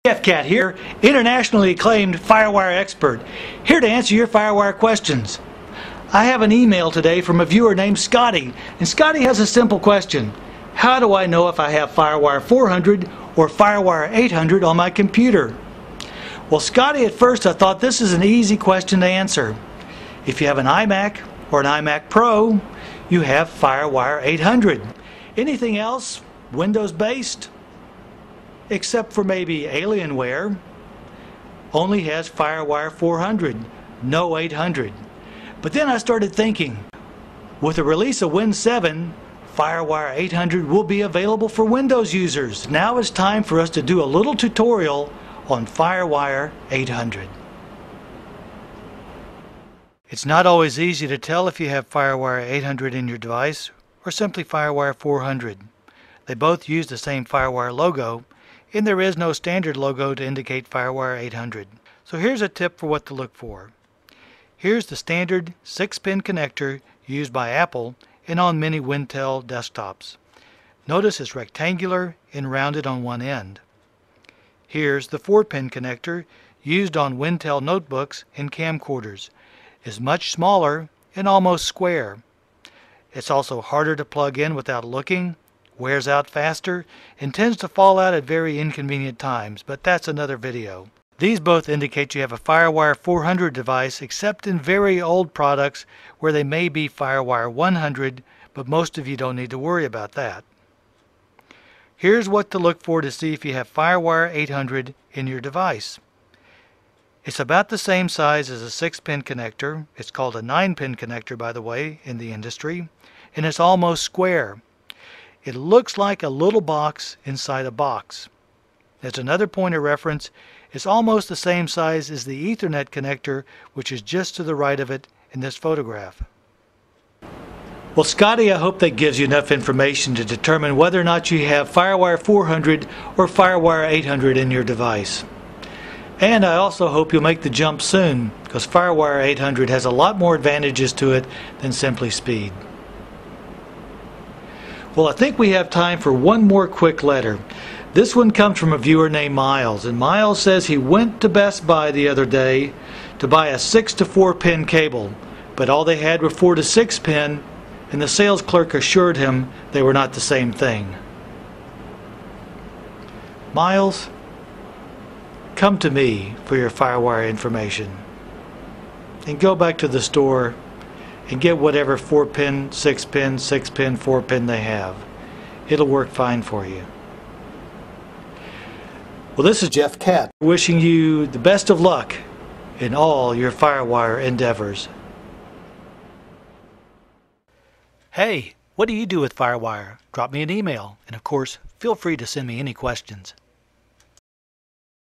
Jeff Cat here, internationally acclaimed FireWire expert, here to answer your FireWire questions. I have an email today from a viewer named Scotty, and Scotty has a simple question. How do I know if I have FireWire 400 or FireWire 800 on my computer? Well, Scotty, at first I thought this is an easy question to answer. If you have an iMac or an iMac Pro, you have FireWire 800. Anything else, Windows-based, except for maybe Alienware, only has FireWire 400, no 800. But then I started thinking, with the release of Win 7, FireWire 800 will be available for Windows users. Now it's time for us to do a little tutorial on FireWire 800. It's not always easy to tell if you have FireWire 800 in your device or simply FireWire 400. They both use the same FireWire logo, and there is no standard logo to indicate FireWire 800. So here's a tip for what to look for. Here's the standard 6-pin connector used by Apple and on many Wintel desktops. Notice it's rectangular and rounded on one end. Here's the 4-pin connector used on Wintel notebooks and camcorders. It's much smaller and almost square. It's also harder to plug in without looking, wears out faster, and tends to fall out at very inconvenient times, but that's another video. These both indicate you have a FireWire 400 device, except in very old products where they may be FireWire 100, but most of you don't need to worry about that. Here's what to look for to see if you have FireWire 800 in your device. It's about the same size as a 6-pin connector. It's called a 9-pin connector, by the way, in the industry, and it's almost square. It looks like a little box inside a box. As another point of reference, it's almost the same size as the Ethernet connector, which is just to the right of it in this photograph. Well, Scotty, I hope that gives you enough information to determine whether or not you have FireWire 400 or FireWire 800 in your device. And I also hope you'll make the jump soon, because FireWire 800 has a lot more advantages to it than simply speed. Well, I think we have time for one more quick letter. This one comes from a viewer named Miles, and Miles says he went to Best Buy the other day to buy a 6 to 4 pin cable, but all they had were 4 to 6 pin, and the sales clerk assured him they were not the same thing. Miles, come to me for your FireWire information, and go back to the store and get whatever 4-pin, 6-pin, 6-pin, 4-pin they have. It'll work fine for you. Well, this is Jeff Cat, wishing you the best of luck in all your FireWire endeavors. Hey, what do you do with FireWire? Drop me an email, and of course, feel free to send me any questions.